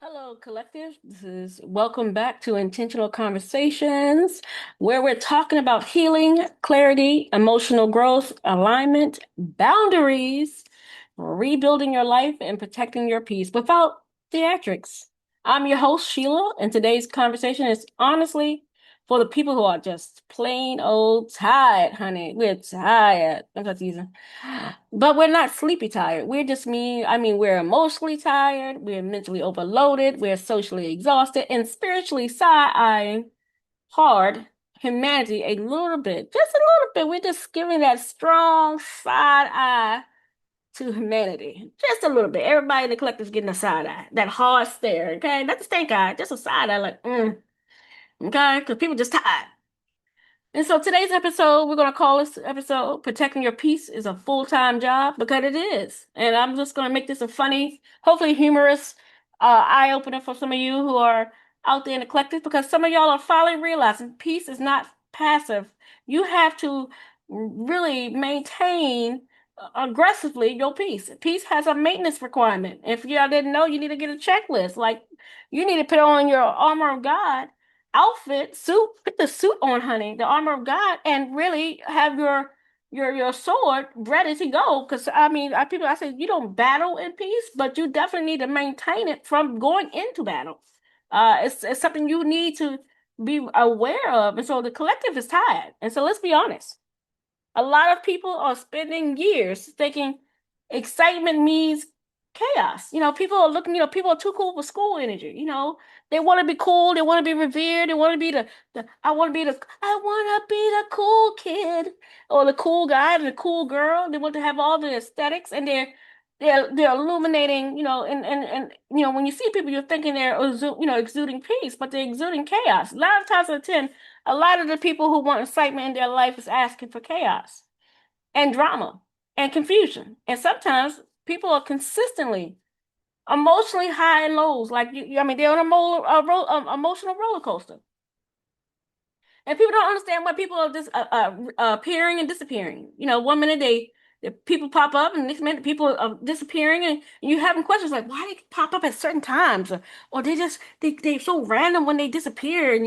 Hello, collective. This is welcome back to Intentional Conversations, where we're talking about healing, clarity, emotional growth, alignment, boundaries, rebuilding your life, and protecting your peace without theatrics. I'm your host, Sheila, and today's conversation is honestly for the people who are just plain old tired, honey. We're tired. I'm just teasing. But we're not sleepy tired. We're emotionally tired, we're mentally overloaded, we're socially exhausted, and spiritually side-eyeing hard humanity a little bit. Just a little bit. We're just giving that strong side eye to humanity. Just a little bit. Everybody in the collective is getting a side eye. That hard stare, okay? Not the stink eye, just a side eye, okay? Because people just tired. And so today's episode, we're going to call this episode Protecting Your Peace is a Full-Time Job because it is. And I'm just going to make this a funny, hopefully humorous eye-opener for some of you who are out there in the collective because some of y'all are finally realizing peace is not passive. You have to really maintain aggressively your peace. Peace has a maintenance requirement. If y'all didn't know, you need to get a checklist. Like you need to put on your armor of God outfit, suit, put the suit on, honey, the armor of God, and really have your sword ready to go. Because I say you don't battle in peace, but you definitely need to maintain it from going into battle. It's something you need to be aware of, and so the collective is tired. And so let's be honest. A lot of people are spending years thinking excitement means chaos. People are looking, people are too cool for school energy. They want to be cool, they want to be revered, they want to be I want to be the cool kid or the cool guy and the cool girl. They want to have all the aesthetics and they're illuminating, when you see people, you're thinking they're, exuding peace, but they're exuding chaos. A lot of times out of 10, a lot of the people who want excitement in their life is asking for chaos and drama and confusion. And sometimes people are consistently emotionally high and lows. Like they're on emotional roller coaster. And people don't understand why people are just appearing and disappearing. One minute the people pop up, and next minute people are disappearing, and you having questions like why they pop up at certain times, or they so random when they disappear, and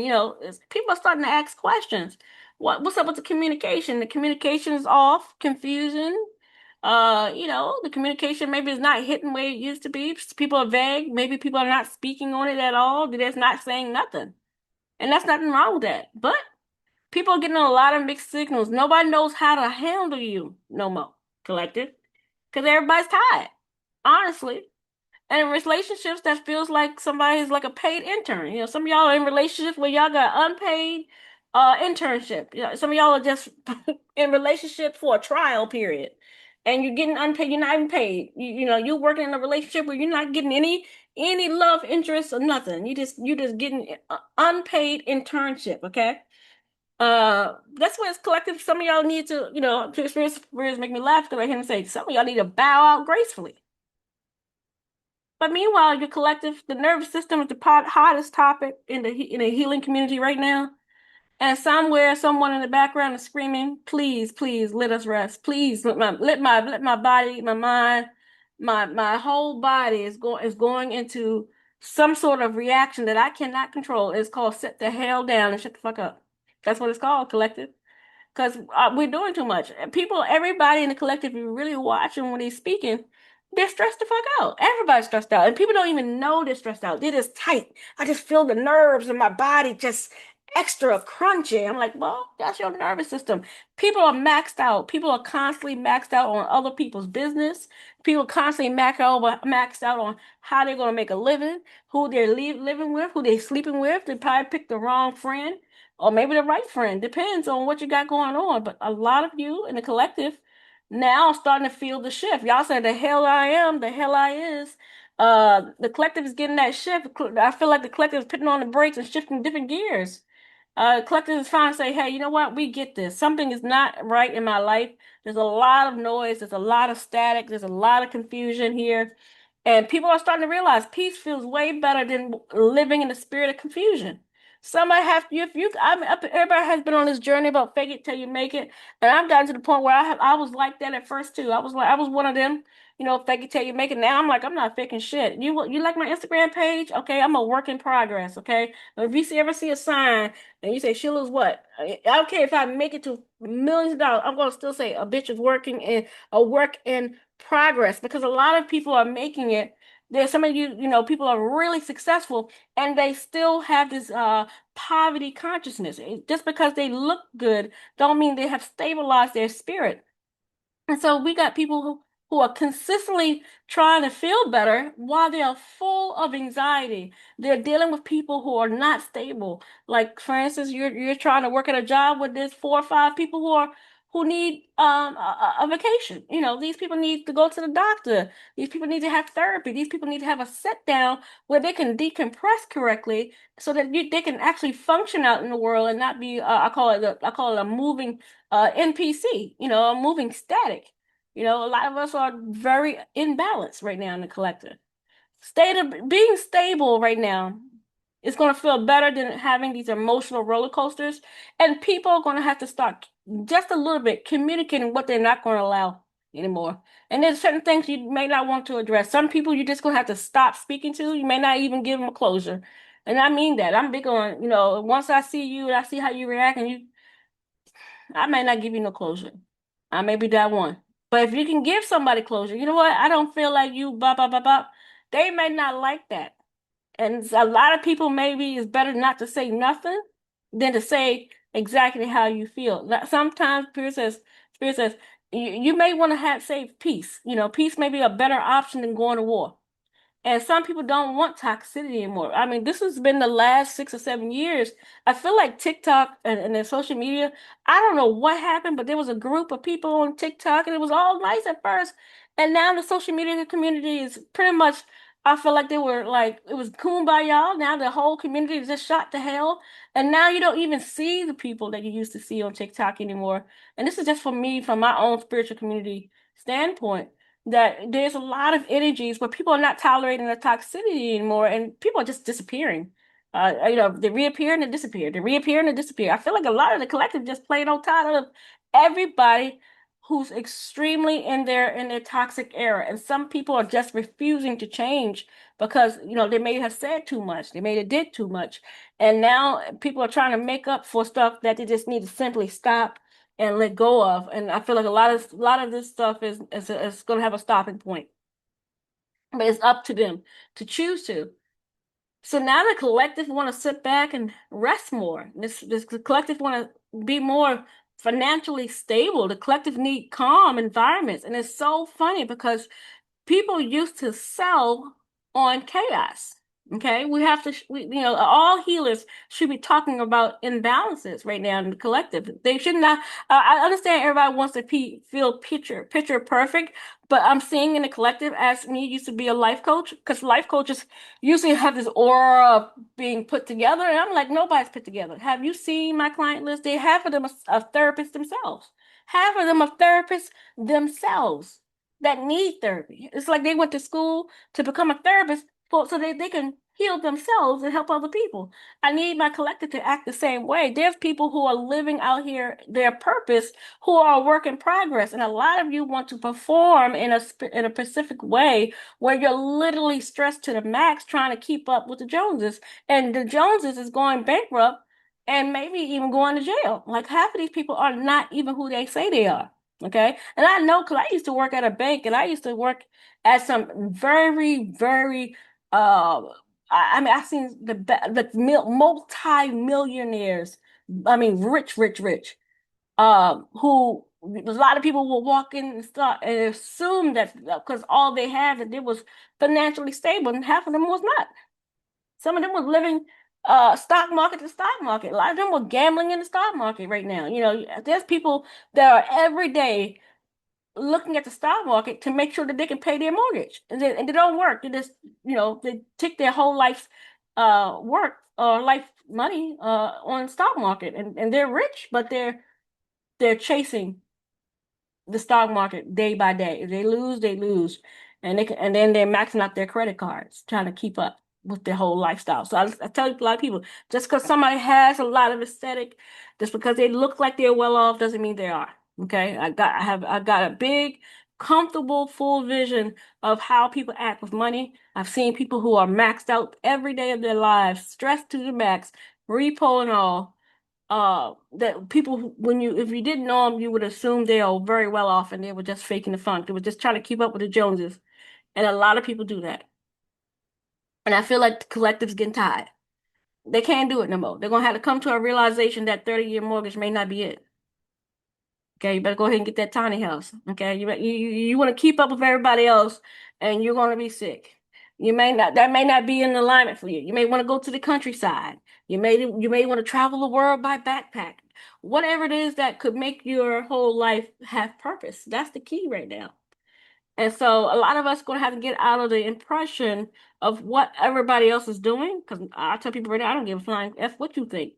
people are starting to ask questions. What's up with the communication? The communication is off, confusion. The communication maybe is not hitting where it used to be. People are vague. Maybe people are not speaking on it at all. They're just not saying nothing. And that's nothing wrong with that. But people are getting a lot of mixed signals. Nobody knows how to handle you no more, collective, because everybody's tired, honestly. And in relationships, that feels like somebody is like a paid intern. Some of y'all are in relationships where y'all got unpaid internship. Some of y'all are just in relationships for a trial period, and you're getting unpaid. You're not even paid. You're working in a relationship where you're not getting any love interest or nothing. You just getting unpaid internship. Okay. That's what it's collective. Some of y'all need to experience make me laugh because I hear him say some of y'all need to bow out gracefully. But meanwhile, your collective, the nervous system is the hottest topic in the healing community right now. And somewhere, someone in the background is screaming, "Please, please, let us rest. Please, let my body, my mind, my whole body is going into some sort of reaction that I cannot control. It's called sit the hell down and shut the fuck up. That's what it's called, collective. Because we're doing too much. And everybody in the collective, if you're really watching when he's speaking, they're stressed the fuck out. Everybody's stressed out. And people don't even know they're stressed out. They're just tight. I just feel the nerves in my body just extra crunchy. I'm like, well, that's your nervous system. People are maxed out. People are constantly maxed out on other people's business. People constantly maxed out on how they're going to make a living, who they're living with, who they're sleeping with. They probably picked the wrong friend or maybe the right friend. Depends on what you got going on. But a lot of you in the collective now starting to feel the shift. Y'all say the hell I am, the hell I is. The collective is getting that shift. I feel like the collective is putting on the brakes and shifting different gears. Collective is trying to say, hey, you know what? We get this. Something is not right in my life. There's a lot of noise. There's a lot of static. There's a lot of confusion here. And people are starting to realize peace feels way better than living in the spirit of confusion. Somebody have if you everybody has been on this journey about fake it till you make it. And I've gotten to the point where I was like that at first too. I was one of them. fake it till you make it. Now I'm like, I'm not faking shit. You like my Instagram page? Okay, I'm a work in progress. Okay, if you ever see a sign and you say Sheila's what? I don't care if I make it to millions of dollars. I'm gonna still say a bitch is working in a work in progress because a lot of people are making it. There's some of people are really successful and they still have this poverty consciousness. Just because they look good don't mean they have stabilized their spirit. And so we got people who are consistently trying to feel better while they are full of anxiety. They're dealing with people who are not stable. Like for instance, you're trying to work at a job with this 4 or 5 people who need a vacation. These people need to go to the doctor. These people need to have therapy. These people need to have a sit down where they can decompress correctly so that they can actually function out in the world and not be I call it a moving NPC, a moving static. A lot of us are very imbalanced right now in the collective. Being stable right now is going to feel better than having these emotional roller coasters. And people are going to have to start just a little bit communicating what they're not going to allow anymore. And there's certain things you may not want to address. Some people you're just going to have to stop speaking to. You may not even give them a closure. And I mean that. I'm big on, once I see you and I see how you react and I may not give you no closure. I may be that one. But if you can give somebody closure, you know what? I don't feel like you, blah, blah, blah, blah. They may not like that. And a lot of people maybe it's better not to say nothing than to say exactly how you feel. Sometimes Spirit says, you may want to have save peace. Peace may be a better option than going to war. And some people don't want toxicity anymore. I mean, this has been the last 6 or 7 years. I feel like TikTok and the social media, I don't know what happened, but there was a group of people on TikTok and it was all nice at first. And now the social media community is pretty much, I feel like they were like, it was kumbaya. Now the whole community is just shot to hell. And now you don't even see the people that you used to see on TikTok anymore. And this is just for me, from my own spiritual community standpoint that there's a lot of energies where people are not tolerating the toxicity anymore and people are just disappearing. They reappear and they disappear. They reappear and they disappear. I feel like a lot of the collective just played on top of everybody who's extremely in their toxic era. And some people are just refusing to change because, they may have said too much. They may have did too much. And now people are trying to make up for stuff that they just need to simply stop and let go of. And I feel like a lot of this stuff is going to have a stopping point, but it's up to them to choose to. So now the collective want to sit back and rest more. This collective want to be more financially stable. The collective need calm environments, and it's so funny because people used to sell on chaos. Okay, we have to, all healers should be talking about imbalances right now in the collective. They should not. I understand everybody wants to feel picture perfect, but I'm seeing in the collective as me used to be a life coach because life coaches usually have this aura of being put together, and I'm like, nobody's put together. Have you seen my client list? They half of them are therapists themselves. Half of them are therapists themselves that need therapy. It's like they went to school to become a therapist so they can heal themselves and help other people. I need my collective to act the same way. There's people who are living out here their purpose who are a work in progress. And a lot of you want to perform in a specific way where you're literally stressed to the max trying to keep up with the Joneses. And the Joneses is going bankrupt and maybe even going to jail. Like half of these people are not even who they say they are. Okay. And I know because I used to work at a bank and I used to work at some very, very, I mean, I've seen multi-millionaires, I mean, rich, rich, rich, who a lot of people will walk in and start and assume that because all they had that they was financially stable and half of them was not. Some of them was living stock market to stock market. A lot of them were gambling in the stock market right now. There's people that are every day looking at the stock market to make sure that they can pay their mortgage. And they don't work. They just, they take their whole life's work or life money on the stock market. And they're rich, but they're chasing the stock market day by day. If they lose, they lose. And then they're maxing out their credit cards, trying to keep up with their whole lifestyle. So I tell a lot of people, just because somebody has a lot of aesthetic, just because they look like they're well off doesn't mean they are. Okay. I got a big comfortable, full vision of how people act with money. I've seen people who are maxed out every day of their lives, stressed to the max, repo and all. That people when you if you didn't know them, you would assume they are very well off and they were just faking the funk. They were just trying to keep up with the Joneses. And a lot of people do that. And I feel like the collective's getting tired. They can't do it no more. They're gonna have to come to a realization that 30-year mortgage may not be it. Okay, you better go ahead and get that tiny house. Okay, you want to keep up with everybody else, and you're gonna be sick. You may not that may not be in alignment for you. You may want to go to the countryside. You may want to travel the world by backpack. Whatever it is that could make your whole life have purpose. That's the key right now. And so a lot of us going to have to get out of the impression of what everybody else is doing. Because I tell people right now, I don't give a flying F what you think.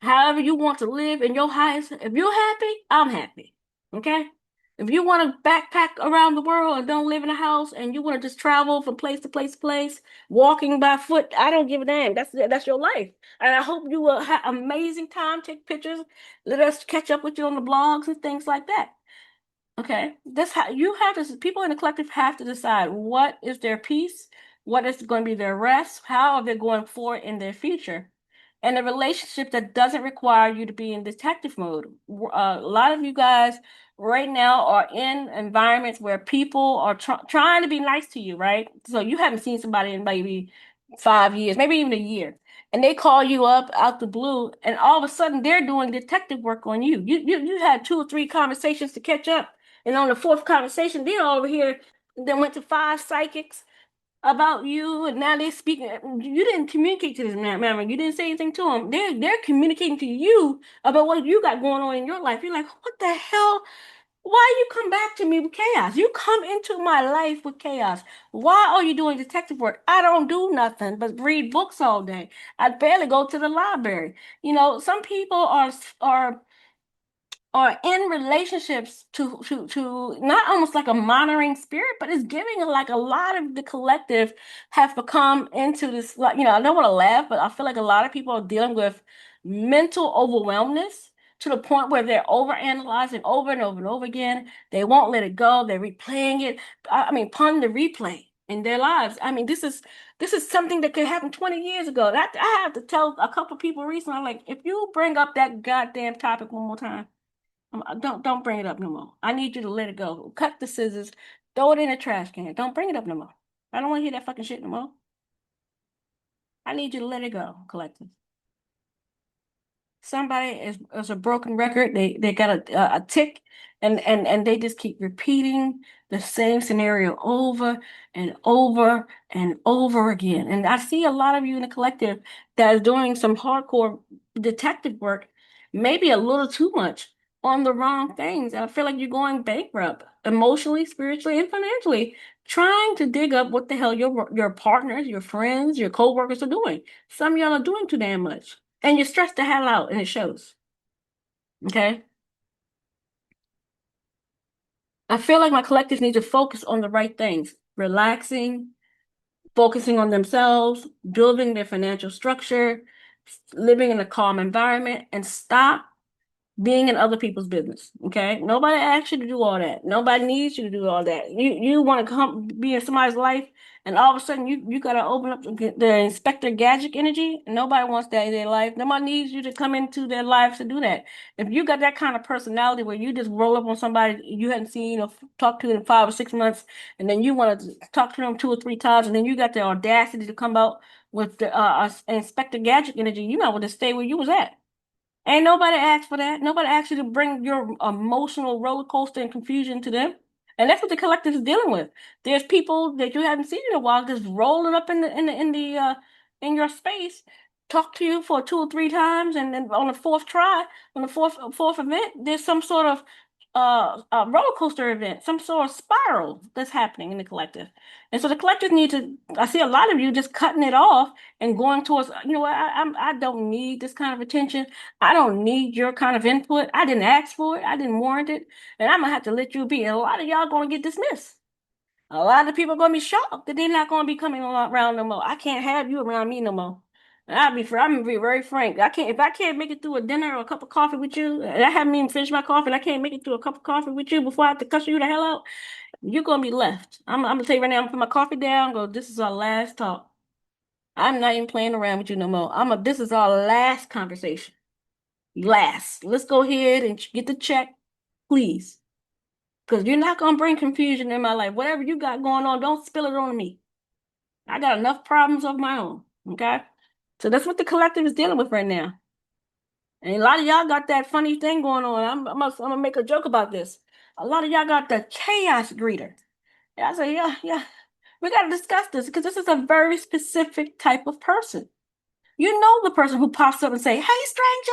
However you want to live in your highest, if you're happy, I'm happy. Okay? If you want to backpack around the world and don't live in a house and you want to just travel from place to place to place, walking by foot, I don't give a damn. That's your life. And I hope you will have amazing time, take pictures, let us catch up with you on the blogs and things like that. Okay, that's how you have to, people in the collective have to decide what is their peace, what is going to be their rest, how are they going forward in their future. And a relationship that doesn't require you to be in detective mode. A lot of you guys right now are in environments where people are trying to be nice to you, right? So you haven't seen somebody in maybe 5 years, maybe even a year, and they call you up out the blue, and all of a sudden they're doing detective work on you. You had two or three conversations to catch up, and on the fourth conversation, they're over here. They went to five psychics about you, and now they're speaking. You didn't communicate to this man. You didn't say anything to him. They're communicating to you about what you got going on in your life. You're like, what the hell? Why you come back to me with chaos? You come into my life with chaos. Why are you doing detective work? I don't do nothing but read books all day. I barely go to the library. Some people are in relationships to not almost like a monitoring spirit, but it's giving like a lot of the collective have become into this, like, I don't want to laugh, but I feel like a lot of people are dealing with mental overwhelmness to the point where they're overanalyzing over and over and over again. They won't let it go. They're replaying it. I mean, pun the replay in their lives. I mean, this is something that could happen 20 years ago. I have to tell a couple people recently, I'm like, if you bring up that goddamn topic one more time, don't bring it up no more. I need you to let it go. Cut the scissors, throw it in the trash can. Don't bring it up no more. I don't want to hear that fucking shit no more. I need you to let it go, collective. Somebody is a broken record. They got a tick, and they just keep repeating the same scenario over and over and over again. And I see a lot of you in the collective that is doing some hardcore detective work, maybe a little too much on the wrong things. I feel like you're going bankrupt emotionally, spiritually, and financially, trying to dig up what the hell your partners, your friends, your co-workers are doing. Some of y'all are doing too damn much. And you're stressed the hell out, and it shows. Okay. I feel like my collectives need to focus on the right things, relaxing, focusing on themselves, building their financial structure, living in a calm environment, and stop being in other people's business. Okay. Nobody asked you to do all that. Nobody needs you to do all that. You want to come be in somebody's life, and all of a sudden you gotta open up the Inspector Gadget energy. Nobody wants that in their life. Nobody needs you to come into their lives to do that. If you got that kind of personality where you just roll up on somebody you hadn't seen or talked to in 5 or 6 months, and then you want to talk to them two or three times, and then you got the audacity to come out with the Inspector Gadget energy, you might want to stay where you was at. Ain't nobody asked for that. Nobody asked you to bring your emotional roller coaster and confusion to them. And that's what the collective is dealing with. There's people that you haven't seen in a while just rolling up in your space, talk to you for two or three times, and then on the fourth try, on the fourth event, there's some sort of roller coaster event, some sort of spiral that's happening in the collective. And so the collective need to, I see a lot of you just cutting it off and going towards, what, I don't need this kind of attention. I don't need your kind of input. I didn't ask for it. I didn't warrant it. And I'm gonna have to let you be. And a lot of y'all gonna get dismissed. A lot of people are gonna be shocked that they're not gonna be coming around no more. I can't have you around me no more. I'm gonna be very frank. If I can't make it through a dinner or a cup of coffee with you, and I haven't even finished my coffee, and I can't make it through a cup of coffee with you before I have to cuss you the hell out, you're gonna be left. I'm gonna tell you right now, I'm gonna put my coffee down, go, this is our last talk. I'm not even playing around with you no more. This is our last conversation. Last. Let's go ahead and get the check, please. Because you're not gonna bring confusion in my life. Whatever you got going on, don't spill it on me. I got enough problems of my own. Okay? So that's what the collective is dealing with right now. And a lot of y'all got that funny thing going on. I'm gonna make a joke about this. A lot of y'all got the chaos greeter. Yeah, I say, yeah, yeah. We gotta discuss this because this is a very specific type of person. You know the person who pops up and say, "Hey, stranger."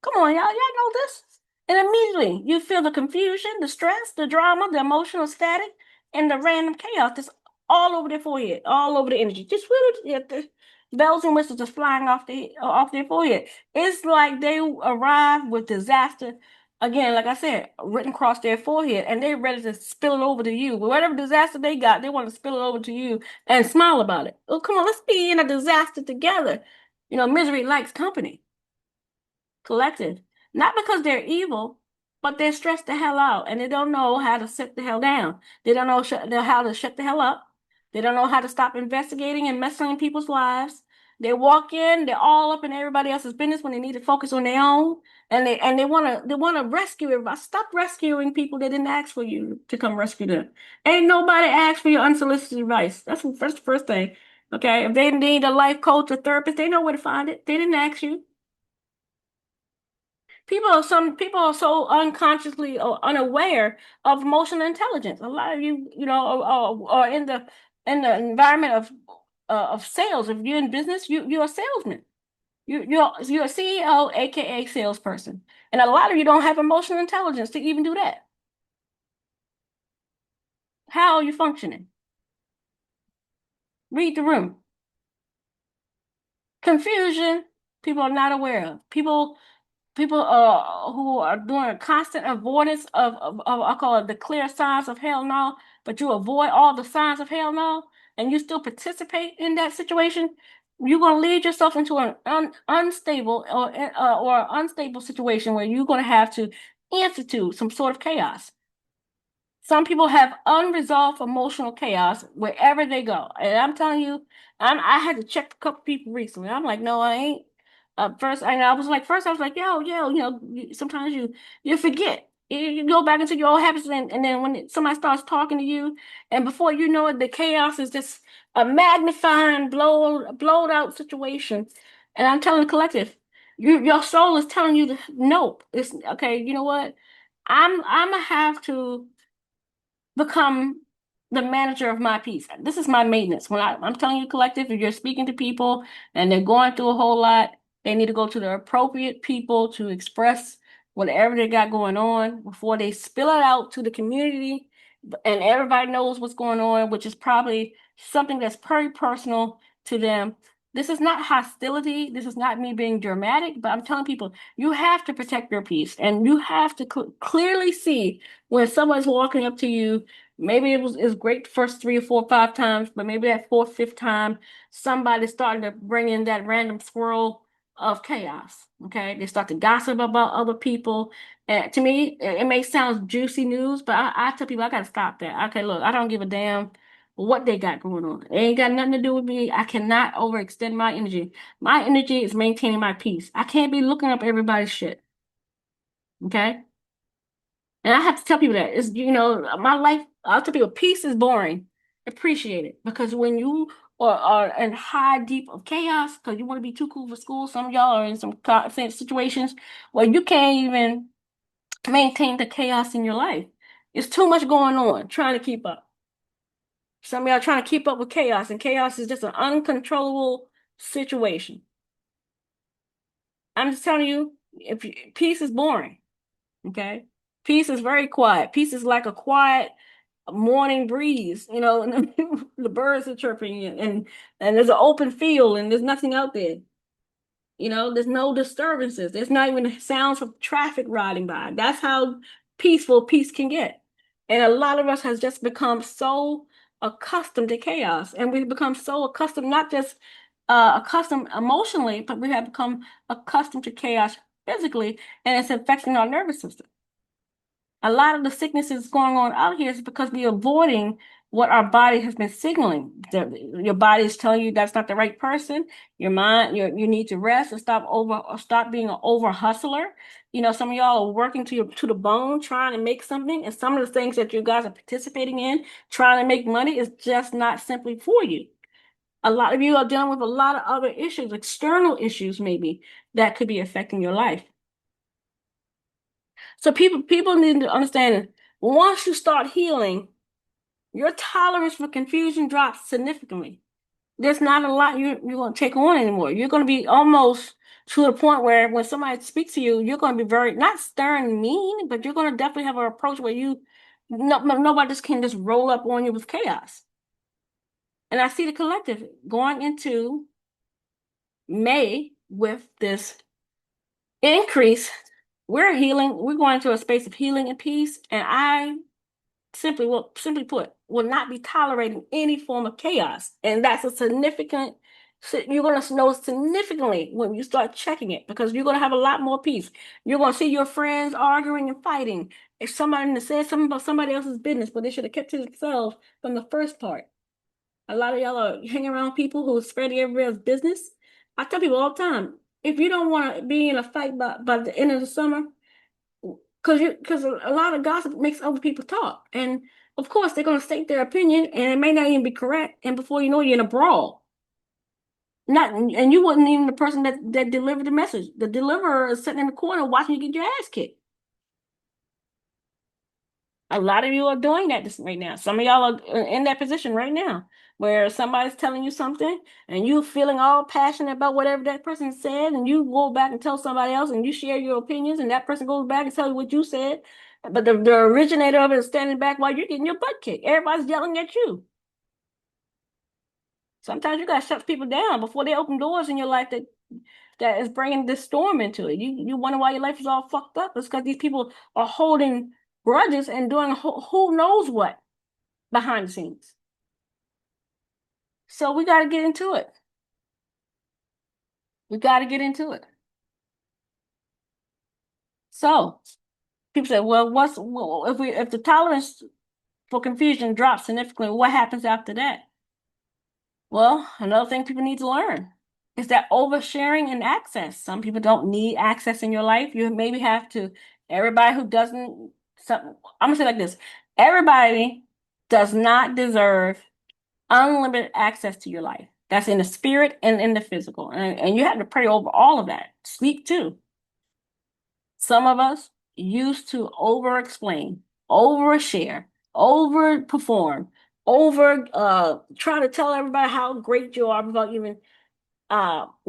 Come on, y'all know this. And immediately you feel the confusion, the stress, the drama, the emotional static, and the random chaos that's all over their forehead, all over the energy. Just really, yeah, the bells and whistles are flying off their forehead. It's like they arrive with disaster. Again, like I said, written across their forehead, and they're ready to spill it over to you. Whatever disaster they got, they want to spill it over to you and smile about it. Oh, come on, let's be in a disaster together. Misery likes company collective. Not because they're evil, but they're stressed the hell out and they don't know how to sit the hell down. They don't know how to shut the hell up. They don't know how to stop investigating and messing in people's lives. They walk in, they're all up in everybody else's business when they need to focus on their own. And they wanna rescue everybody. Stop rescuing people that didn't ask for you to come rescue them. Ain't nobody asked for your unsolicited advice. That's the first thing. Okay. If they need a life coach or therapist, they know where to find it. They didn't ask you. Some people are so unconsciously or unaware of emotional intelligence. A lot of you, are in the environment of sales. If you're in business, you're a salesman. You're a CEO, aka salesperson. And a lot of you don't have emotional intelligence to even do that. How are you functioning? Read the room. Confusion, people are not aware of. People who are doing a constant avoidance of I call it the clear signs of hell no, but you avoid all the signs of hell no, and you still participate in that situation, you're going to lead yourself into an unstable or unstable situation where you're going to have to institute some sort of chaos. Some people have unresolved emotional chaos wherever they go. And I'm telling you, I had to check a couple people recently. I'm like, no, I ain't. First I was like, yo, sometimes you forget. You go back into your old habits, and then when somebody starts talking to you, and before you know it, the chaos is just a magnifying, blowed out situation. And I'm telling the collective, your soul is telling you to nope. It's okay. You know what? I'm gonna have to become the manager of my peace. This is my maintenance. I'm telling you, collective, if you're speaking to people and they're going through a whole lot, they need to go to the appropriate people to express whatever they got going on before they spill it out to the community and everybody knows what's going on, which is probably something that's very personal to them. This is not hostility. This is not me being dramatic, but I'm telling people you have to protect your peace and you have to clearly see when someone's walking up to you. Maybe it's great the first three or four, 5 times, but maybe that fourth, fifth time, somebody's starting to bring in that random swirl of chaos. Okay, they start to gossip about other people. And to me, it may sound juicy news, but I tell people I gotta stop that. Okay, look, I don't give a damn what they got going on. It ain't got nothing to do with me. I cannot overextend my energy. My energy is maintaining my peace. I can't be looking up everybody's shit. Okay? And I have to tell people that it's my life. I'll tell people peace is boring. Appreciate it because when you are in high deep of chaos because you want to be too cool for school, some of y'all are in some situations where you can't even maintain the chaos in your life. It's too much going on trying to keep up. Some of y'all trying to keep up with chaos, and chaos is just an uncontrollable situation. I'm just telling you, peace is boring. Okay, peace is very quiet. Peace is like a quiet morning breeze, and the birds are chirping and there's an open field and there's nothing out there. There's no disturbances. There's not even sounds of traffic riding by. That's how peaceful peace can get. And a lot of us has just become so accustomed to chaos and we've become so accustomed not just accustomed emotionally, but we have become accustomed to chaos physically, and it's affecting our nervous system. A lot of the sicknesses going on out here is because we're avoiding what our body has been signaling. Your body is telling you that's not the right person. Your mind, you need to rest and stop being an over hustler. You know, some of y'all are working to the bone trying to make something, and some of the things that you guys are participating in, trying to make money, is just not simply for you. A lot of you are dealing with a lot of other issues, external issues maybe, that could be affecting your life. So people need to understand, once you start healing, your tolerance for confusion drops significantly. There's not a lot you're going to take on anymore. You're going to be almost to the point where when somebody speaks to you, you're going to be very, not stern and mean, but you're going to definitely have an approach where nobody just can just roll up on you with chaos. And I see the collective going into May with this increase. We're healing. We're going into a space of healing and peace. And I simply put, will not be tolerating any form of chaos. And that's a significant, you're going to know significantly when you start checking it, because you're going to have a lot more peace. You're going to see your friends arguing and fighting. If somebody said something about somebody else's business, but they should have kept to themselves from the first part. A lot of y'all are hanging around people who are spreading everybody else's business. I tell people all the time, if you don't want to be in a fight by the end of the summer, because a lot of gossip makes other people talk, and of course they're going to state their opinion, and it may not even be correct, and before you know it, you're in a brawl. Not and you wasn't even the person that delivered the message. The deliverer is sitting in the corner watching you get your ass kicked. A lot of you are doing that right now. Some of y'all are in that position right now where somebody's telling you something and you feeling all passionate about whatever that person said, and you go back and tell somebody else and you share your opinions, and that person goes back and tell you what you said. But the originator of it is standing back while you're getting your butt kicked. Everybody's yelling at you. Sometimes you gotta shut people down before they open doors in your life that is bringing this storm into it. You wonder why your life is all fucked up. It's because these people are holding grudges and doing who knows what behind the scenes. So we got to get into it. We got to get into it. So people say, well, if the tolerance for confusion drops significantly, what happens after that? Well, another thing people need to learn is that oversharing and access. Some people don't need access in your life. You maybe have to, everybody who doesn't, I'm gonna say it like this. Everybody does not deserve unlimited access to your life. That's in the spirit and in the physical. And you have to pray over all of that. Sleep too. Some of us used to over explain, overshare, overperform, over try to tell everybody how great you are without even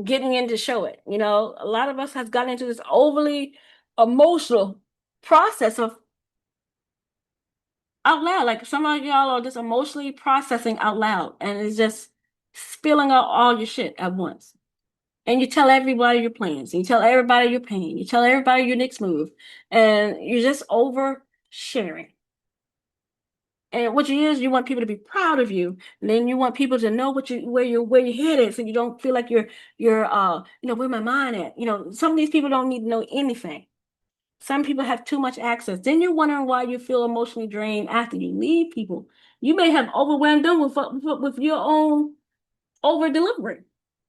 getting in to show it. You know, a lot of us has gotten into this overly emotional process of out loud. Like some of y'all are just emotionally processing out loud, and it's just spilling out all your shit at once. And you tell everybody your plans, and you tell everybody your pain, you tell everybody your next move, and you're just over sharing. And what you is, you want people to be proud of you, and then you want people to know where your head is, so you don't feel like you're where my mind at. You know, some of these people don't need to know anything. Some people have too much access. Then you're wondering why you feel emotionally drained after you leave people. You may have overwhelmed them with your own over delivery.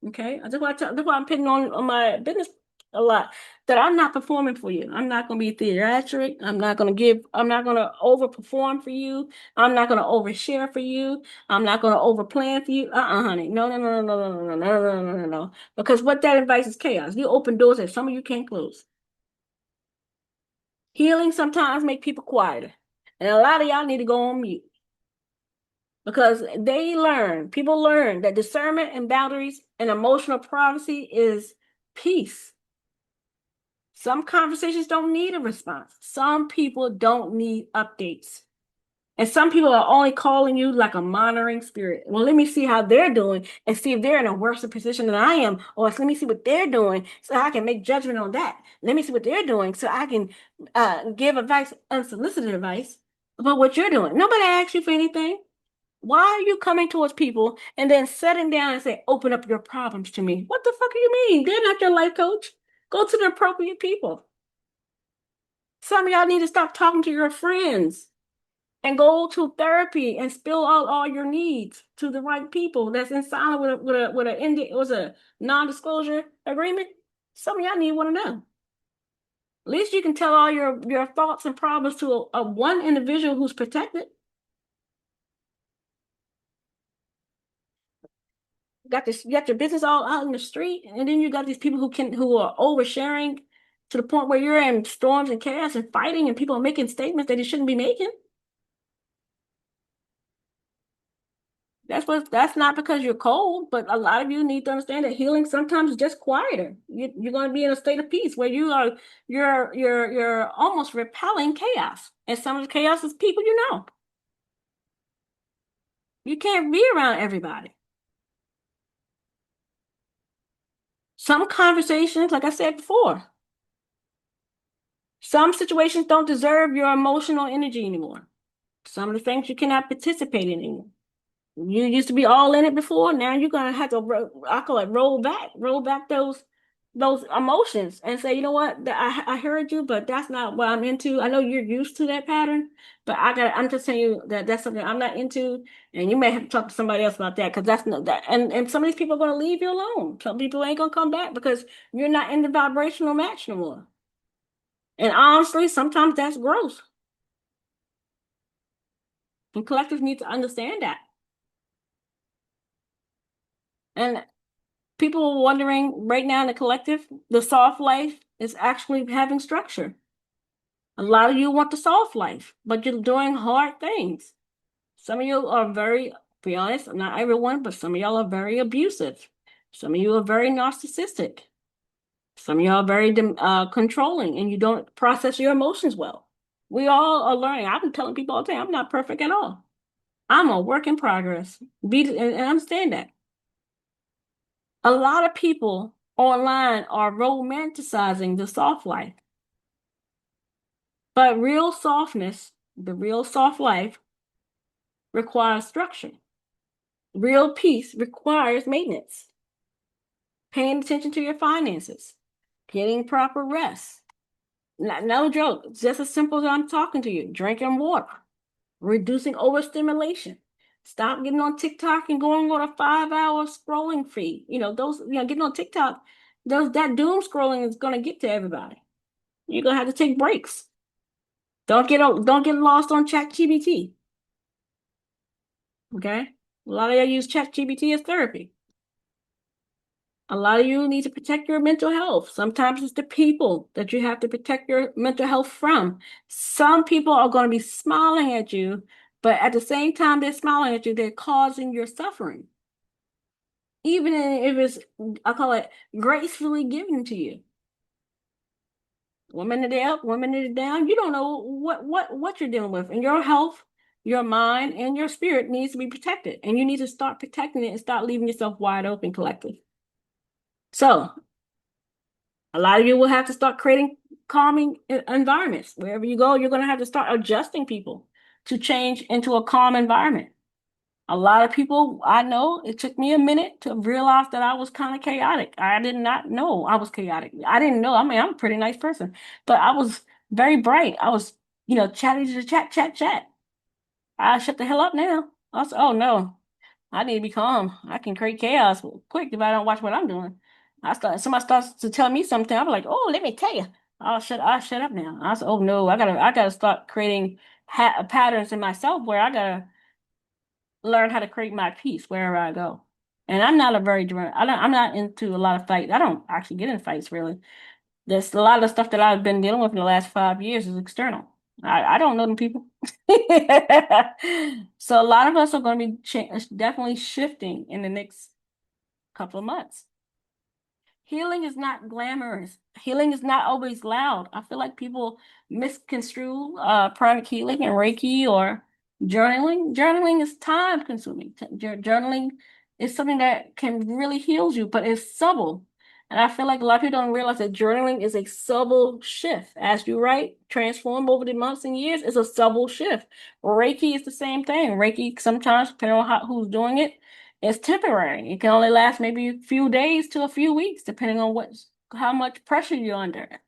Okay, that's why I'm putting on my business a lot. That I'm not performing for you. I'm not going to be theatric. I'm not going to overperform for you. I'm not going to overshare for you. I'm not going to overplan for you. Honey. No, no, no, no, no, no, no, no, no, no, no, no. Because what that invites is chaos. You open doors that some of you can't close. Healing sometimes make people quieter. And a lot of y'all need to go on mute. Because people learn that discernment and boundaries and emotional privacy is peace. Some conversations don't need a response. Some people don't need updates. And some people are only calling you like a monitoring spirit. Well, let me see how they're doing and see if they're in a worse position than I am. Or let me see what they're doing so I can make judgment on that. Let me see what they're doing so I can give advice, unsolicited advice about what you're doing. Nobody asked you for anything. Why are you coming towards people and then sitting down and say, open up your problems to me? What the fuck do you mean? They're not your life coach. Go to the appropriate people. Some of y'all need to stop talking to your friends and go to therapy and spill out all your needs to the right people that's in silent with a non-disclosure agreement. Some of y'all need want to know. At least you can tell all your thoughts and problems to a one individual who's protected. You got your business all out in the street, and then you got these people who are oversharing to the point where you're in storms and chaos and fighting, and people are making statements that they shouldn't be making. That's not because you're cold, but a lot of you need to understand that healing sometimes is just quieter. You're going to be in a state of peace where you're almost repelling chaos, and some of the chaos is people you know. You can't be around everybody. Some conversations, like I said before, some situations don't deserve your emotional energy anymore. Some of the things you cannot participate in anymore. You used to be all in it before. Now you're gonna have to, I call it roll back those emotions and say, you know what, I heard you, but that's not what I'm into. I know you're used to that pattern, but I'm just saying you that that's something I'm not into, and you may have to talk to somebody else about that because that's not that. And some of these people are gonna leave you alone. Some people ain't gonna come back because you're not in the vibrational match no more. And honestly, sometimes that's growth. And collectives need to understand that. And people are wondering right now in the collective, the soft life is actually having structure. A lot of you want the soft life, but you're doing hard things. Some of you are very, be honest, not everyone, but some of y'all are very abusive. Some of you are very narcissistic. Some of y'all are very controlling and you don't process your emotions well. We all are learning. I've been telling people all the time, I'm not perfect at all. I'm a work in progress. And understand that. A lot of people online are romanticizing the soft life, but real softness, the real soft life, requires structure. Real peace requires maintenance, paying attention to your finances, getting proper rest. No joke, it's just as simple as I'm talking to you, drinking water, reducing overstimulation. Stop getting on TikTok and going on a 5 hour scrolling feed. Getting on TikTok, that doom scrolling is gonna get to everybody. You're gonna have to take breaks. Don't get lost on ChatGPT. Okay? A lot of you use ChatGPT as therapy. A lot of you need to protect your mental health. Sometimes it's the people that you have to protect your mental health from. Some people are going to be smiling at you, but at the same time they're smiling at you, they're causing your suffering. Even if it's, I call it gracefully given to you. One minute they're up, one minute they're down. You don't know what you're dealing with. And your health, your mind, and your spirit needs to be protected. And you need to start protecting it and start leaving yourself wide open collectively. So a lot of you will have to start creating calming environments. Wherever you go, you're going to have to start adjusting people to change into a calm environment. A lot of people I know, it took me a minute to realize that I was kind of chaotic. I did not know I was chaotic. I didn't know. I mean, I'm a pretty nice person, but I was very bright. I was, chatty to chat. I shut the hell up now. I said, oh no, I need to be calm. I can create chaos quick if I don't watch what I'm doing. Somebody starts to tell me something, I'm like, oh, let me tell you. I'll shut up now. I said, oh no, I gotta start creating patterns in myself where I gotta learn how to create my peace wherever I go. And I'm not a very direct, I'm not into a lot of fights. I don't actually get in fights really. There's a lot of stuff that I've been dealing with in the last 5 years is external. I don't know them people. So a lot of us are going to be definitely shifting in the next couple of months. Healing is not glamorous. Healing is not always loud. I feel like people misconstrue pranic healing and Reiki or journaling. Journaling is time consuming. Journaling is something that can really heal you, but it's subtle. And I feel like a lot of people don't realize that journaling is a subtle shift. As you write, transform over the months and years, it's a subtle shift. Reiki is the same thing. Reiki sometimes, depending on who's doing it, it's temporary. It can only last maybe a few days to a few weeks, depending on how much pressure you're under.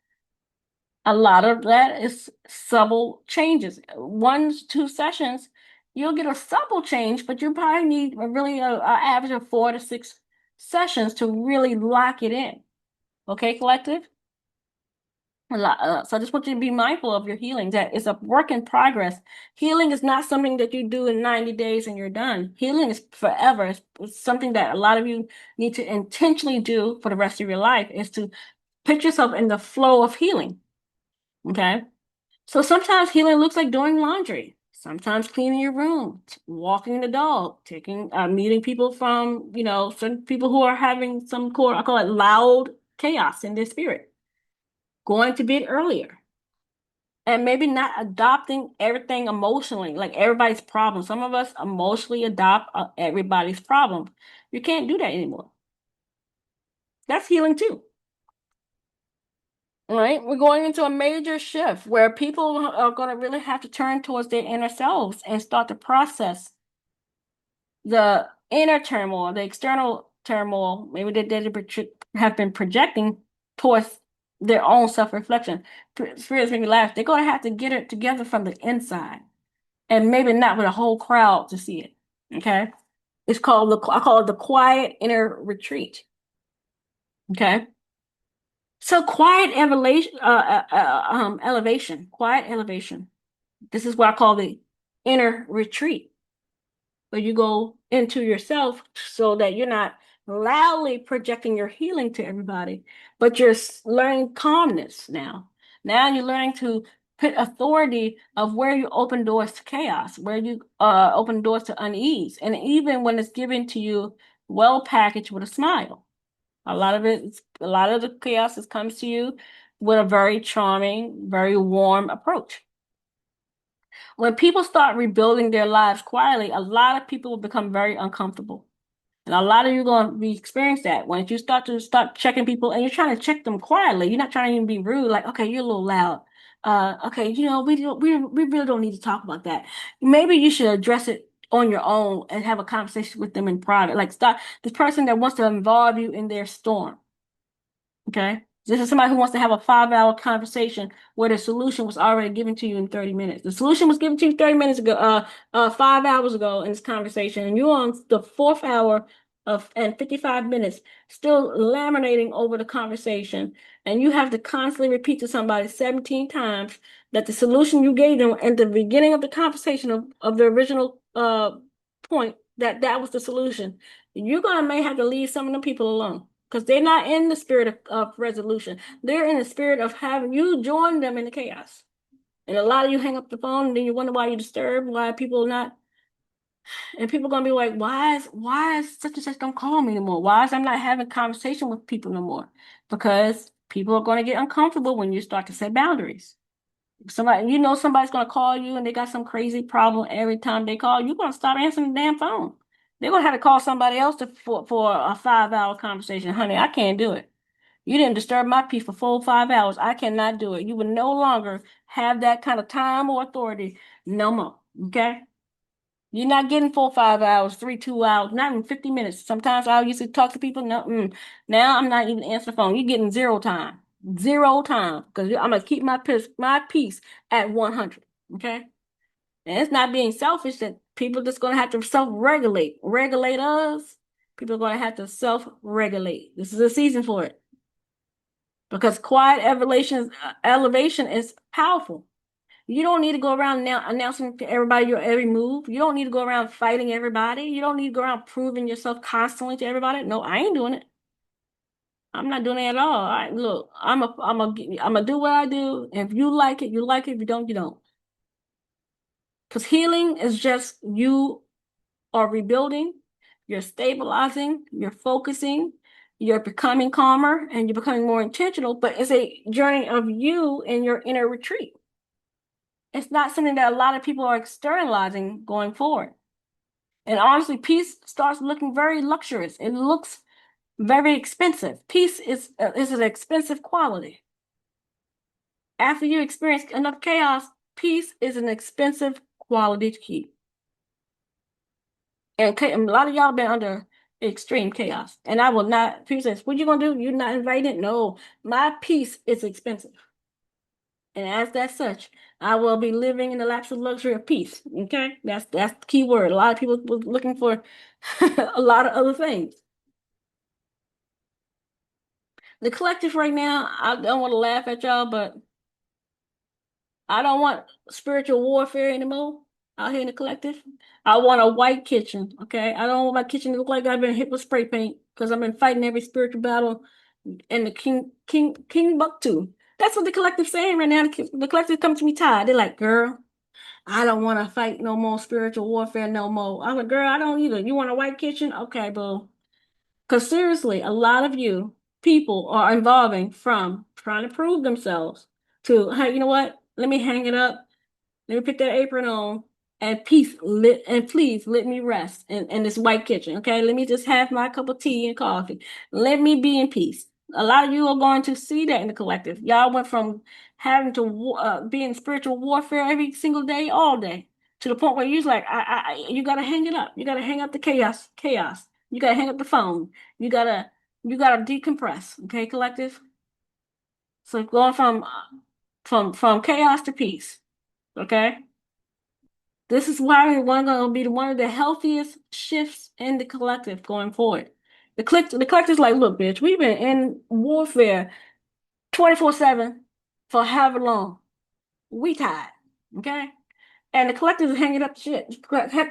A lot of that is subtle changes. 1 to 2 sessions, you'll get a subtle change, but you probably need really a average of 4 to 6 sessions to really lock it in. Okay, collective? So I just want you to be mindful of your healing, that it's a work in progress. Healing is not something that you do in 90 days and you're done. Healing is forever. It's something that a lot of you need to intentionally do for the rest of your life, is to put yourself in the flow of healing. Okay? So sometimes healing looks like doing laundry, sometimes cleaning your room, walking the dog, meeting people from, certain people who are having some core, I call it loud chaos in their spirit, going to bed earlier, and maybe not adopting everything emotionally, like everybody's problem. Some of us emotionally adopt everybody's problem. You can't do that anymore. That's healing too. All right, we're going into a major shift where people are going to really have to turn towards their inner selves and start to process the inner turmoil, the external turmoil, maybe that they have been projecting towards their own self-reflection. Spirits make me laugh. They're going to have to get it together from the inside, and maybe not with a whole crowd to see it. Okay, I call it the quiet inner retreat. Okay. So quiet elevation. This is what I call the inner retreat, where you go into yourself so that you're not loudly projecting your healing to everybody, but you're learning calmness now. Now you're learning to put authority of where you open doors to chaos, where you open doors to unease, and even when it's given to you well packaged with a smile. A lot of the chaos that comes to you with a very charming, very warm approach. When people start rebuilding their lives quietly, a lot of people will become very uncomfortable. And a lot of you are going to be experience that when you start checking people and you're trying to check them quietly. You're not trying to even be rude, like, okay, you're a little loud. Okay, we really don't need to talk about that. Maybe you should address it on your own and have a conversation with them in private. Like, stop this person that wants to involve you in their storm. Okay. This is somebody who wants to have a 5-hour conversation where the solution was already given to you in 30 minutes. The solution was given to you 30 minutes ago, 5 hours ago in this conversation, and you're on the fourth hour of and 55 minutes still laminating over the conversation. And you have to constantly repeat to somebody 17 times that the solution you gave them at the beginning of the conversation of the original point, that was the solution. You're gonna may have to leave some of them people alone, because they're not in the spirit of resolution. They're in the spirit of having you join them in the chaos. And a lot of you hang up the phone and then you wonder why you're disturbed, why people are not, and people are gonna be like, why is such and such don't call me anymore? Why is I'm not having conversation with people no more? Because people are gonna get uncomfortable when you start to set boundaries. Somebody's gonna call you and they got some crazy problem every time they call, you're gonna stop answering the damn phone. They're gonna have to call somebody else for a 5-hour conversation. Honey, I can't do it. You didn't disturb my peace for full 5 hours. I cannot do it. You will no longer have that kind of time or authority no more. Okay? You're not getting full 5 hours, 2 hours, not even 50 minutes. Sometimes I used to talk to people. No, now I'm not even answering the phone. You're getting zero time. Zero time. Because I'm gonna keep my peace at 100. Okay? And it's not being selfish that people just gonna have to self-regulate. Regulate us. People are gonna have to self-regulate. This is a season for it. Because elevation is powerful. You don't need to go around now announcing to everybody your every move. You don't need to go around fighting everybody. You don't need to go around proving yourself constantly to everybody. No, I ain't doing it. I'm not doing it at all. Look, I'm a do what I do. If you like it, you like it. If you don't, you don't. Because healing is just you are rebuilding, you're stabilizing, you're focusing, you're becoming calmer, and you're becoming more intentional. But it's a journey of you in your inner retreat. It's not something that a lot of people are externalizing going forward. And honestly, peace starts looking very luxurious. It looks Very expensive. Peace is an expensive quality. After you experience enough chaos, peace is an expensive quality to keep. And a lot of y'all been under extreme chaos. And I will not, people says, what you gonna do? You're not invited? No, my peace is expensive. And as that such, I will be living in the lapse of luxury of peace. Okay? That's the key word. A lot of people were looking for a lot of other things. The collective right now, I don't want to laugh at y'all, but I don't want spiritual warfare anymore out here in the collective. I want a white kitchen, okay? I don't want my kitchen to look like I've been hit with spray paint because I've been fighting every spiritual battle in the King Buck 2. That's what the collective saying right now. The collective comes to me tired. They're like, girl, I don't want to fight no more spiritual warfare no more. I'm like, girl, I don't either. You want a white kitchen? Okay, boo. Because seriously, a lot of you people are evolving from trying to prove themselves to, hey, you know what? Let me hang it up. Let me put that apron on and please let me rest in this white kitchen. Okay. Let me just have my cup of tea and coffee. Let me be in peace. A lot of you are going to see that in the collective. Y'all went from having to be in spiritual warfare every single day, all day, to the point where you're like, you gotta hang it up. You gotta hang up the chaos. You gotta hang up the phone. You gotta, you gotta decompress. Okay, collective. So going from chaos to peace. Okay. This is why we're going to be one of the healthiest shifts in the collective going forward. The collective's like, look, bitch, we've been in warfare 24/7 for however long. We tired. Okay? And the collective is hanging up shit. Heck,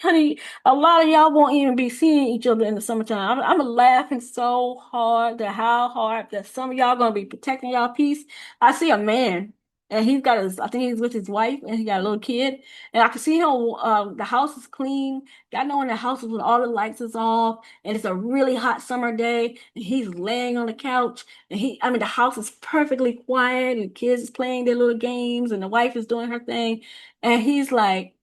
honey, a lot of y'all won't even be seeing each other in the summertime. I'm laughing so hard that how hard that some of y'all gonna be protecting y'all peace. I see a man, and he's got his, I think he's with his wife, and he got a little kid, and I can see him. The house is clean. Y'all know in the house is when all the lights is off, and it's a really hot summer day, and he's laying on the couch, and I mean, the house is perfectly quiet, and the kids is playing their little games, and the wife is doing her thing. And he's like,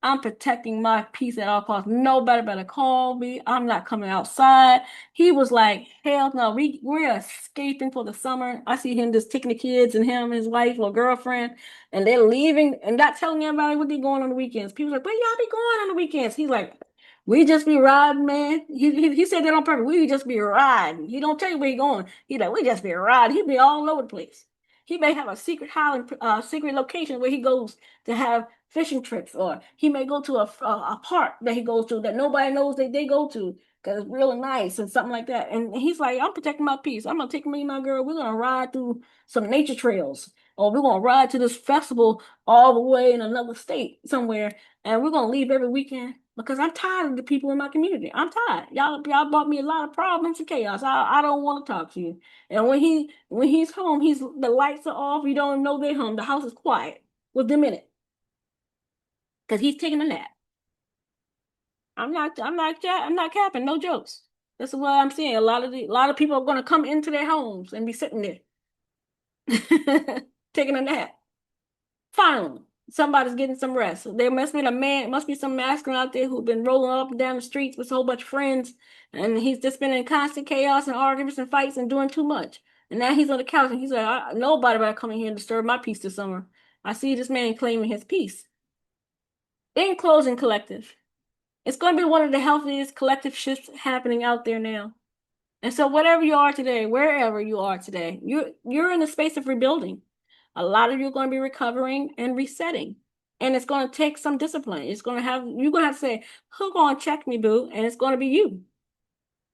I'm protecting my peace at all costs. Nobody better call me. I'm not coming outside. He was like, hell no, we're escaping for the summer. I see him just taking the kids and him and his wife or girlfriend, and they're leaving and not telling everybody what they're going on the weekends. People like, where y'all be going on the weekends? He's like, we just be riding, man. He said that on purpose. We just be riding. He don't tell you where he going. He like, we just be riding. He be all over the place. He may have a secret Highland, secret location where he goes to have fishing trips, or he may go to a park that he goes to that nobody knows that they go to because it's really nice and something like that. And he's like, I'm protecting my peace. I'm gonna take me and my girl. We're gonna ride through some nature trails, or we're gonna ride to this festival all the way in another state somewhere, and we're gonna leave every weekend. Because I'm tired of the people in my community. I'm tired. Y'all brought me a lot of problems and chaos. I don't want to talk to you. And when he's home, the lights are off. You don't know they're home. The house is quiet with them in it because he's taking a nap. I'm not capping. No jokes. That's what I'm saying. A lot of people are going to come into their homes and be sitting there taking a nap. Finally, somebody's getting some rest. There must be must be some masculine out there who've been rolling up and down the streets with a whole bunch of friends, and he's just been in constant chaos and arguments and fights and doing too much. And now he's on the couch and he's like, nobody better come in here and disturb my peace this summer. I see this man claiming his peace. In closing, collective, it's going to be one of the healthiest collective shifts happening out there now. And so whatever you are today, wherever you are today, you're in a space of rebuilding. A lot of you are going to be recovering and resetting. And it's going to take some discipline. You're going to have to say, who's going to check me, boo? And it's going to be you.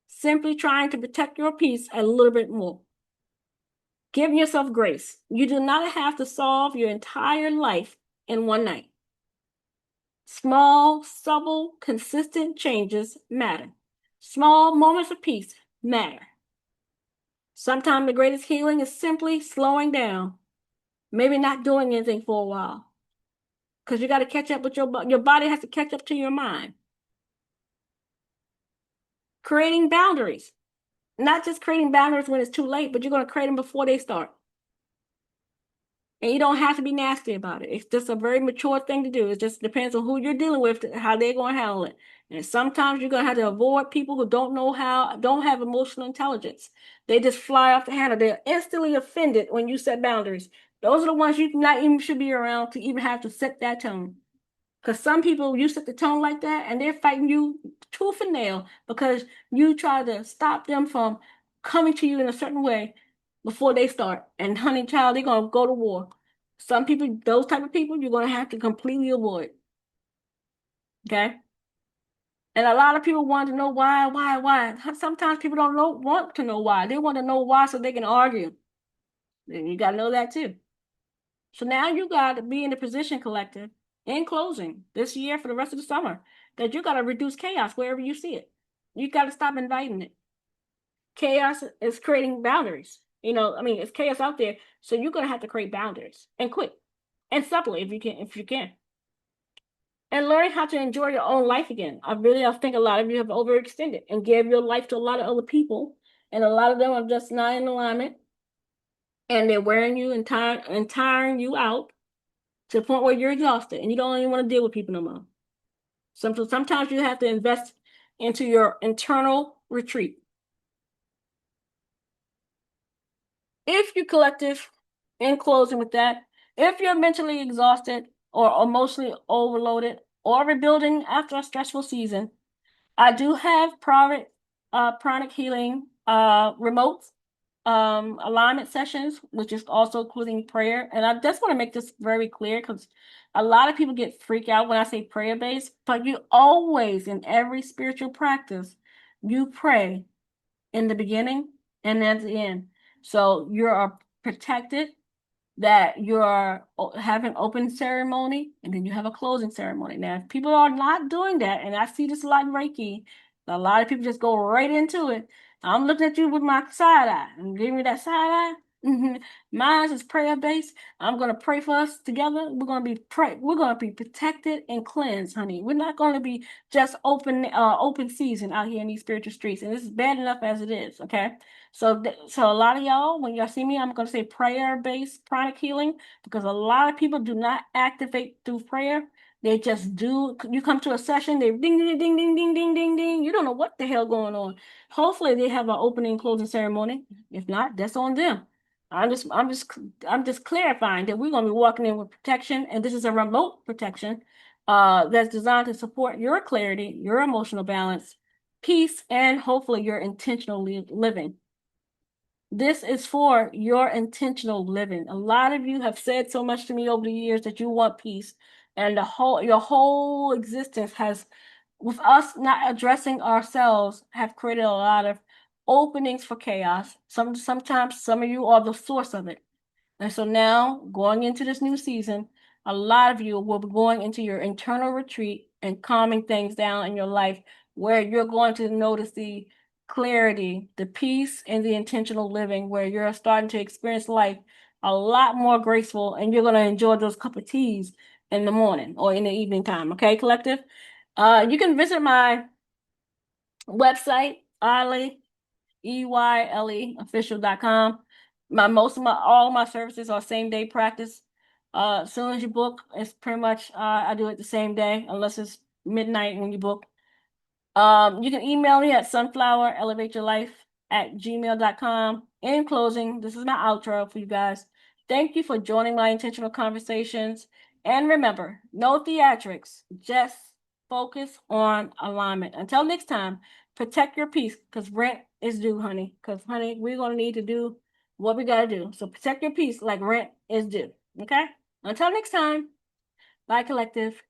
Simply trying to protect your peace a little bit more. Give yourself grace. You do not have to solve your entire life in one night. Small, subtle, consistent changes matter. Small moments of peace matter. Sometimes the greatest healing is simply slowing down, maybe not doing anything for a while, because you got to catch up with your body has to catch up to your mind. Creating boundaries, not just creating boundaries when it's too late, but you're going to create them before they start. And you don't have to be nasty about it. It's just a very mature thing to do. It just depends on who you're dealing with, how they're going to handle it. And sometimes you're going to have to avoid people who don't have emotional intelligence. They just fly off the handle. They're instantly offended when you set boundaries. Those are the ones you not even should be around to even have to set that tone. Because some people, you set the tone like that and they're fighting you tooth and nail because you try to stop them from coming to you in a certain way before they start. And honey child, they're going to go to war. Some people, those type of people, you're going to have to completely avoid. Okay? And a lot of people want to know why. Sometimes people don't want to know why. They want to know why so they can argue. And you got to know that too. So now you got to be in the position, collective, in closing this year for the rest of the summer, that you got to reduce chaos wherever you see it. You got to stop inviting it. Chaos is creating boundaries. I mean, it's chaos out there, so you're gonna have to create boundaries and quick and separate if you can, and learn how to enjoy your own life again. I think a lot of you have overextended and gave your life to a lot of other people, and a lot of them are just not in alignment, and they're wearing you and tiring you out to the point where you're exhausted and you don't even want to deal with people no more. Sometimes you have to invest into your internal retreat. If you collective, in closing with that, if you're mentally exhausted or emotionally overloaded or rebuilding after a stressful season, I do have pranic healing remote alignment sessions, which is also including prayer. And I just want to make this very clear because a lot of people get freaked out when I say prayer based, but you always, in every spiritual practice, you pray in the beginning and at the end. So you're protected, that you're having open ceremony and then you have a closing ceremony. Now, if people are not doing that, and I see this a lot in Reiki, a lot of people just go right into it. I'm looking at you with my side eye and giving me that side eye. Mine is prayer based. I'm gonna pray for us together. We're gonna be protected and cleansed, honey. We're not gonna be just open season out here in these spiritual streets. And this is bad enough as it is, okay? So a lot of y'all, when y'all see me, I'm gonna say prayer-based chronic healing because a lot of people do not activate through prayer. They just do. You come to a session, they ding, ding, ding, ding, ding, ding, ding, ding. You don't know what the hell going on. Hopefully, they have an opening and closing ceremony. If not, that's on them. I'm just clarifying that we're gonna be walking in with protection, and this is a remote protection, that's designed to support your clarity, your emotional balance, peace, and hopefully your intentional living. This is for your intentional living. A lot of you have said so much to me over the years that you want peace, and your whole existence has, with us not addressing ourselves, have created a lot of openings for chaos. Sometimes some of you are the source of it. And so now, going into this new season, a lot of you will be going into your internal retreat and calming things down in your life, where you're going to notice the clarity, the peace, and the intentional living, where you're starting to experience life a lot more graceful, and you're going to enjoy those cup of teas in the morning or in the evening time. Okay, collective? You can visit my website, EYLE, EYLE Most of all my services are same day practice. As soon as you book, it's pretty much I do it the same day, unless it's midnight when you book. You can email me at sunflowerelevateyourlife@gmail.com. In closing, this is my outro for you guys. Thank you for joining my intentional conversations. And remember, no theatrics, just focus on alignment. Until next time, protect your peace because rent is due, honey. Because, honey, we're going to need to do what we got to do. So protect your peace like rent is due. Okay? Until next time, bye, collective.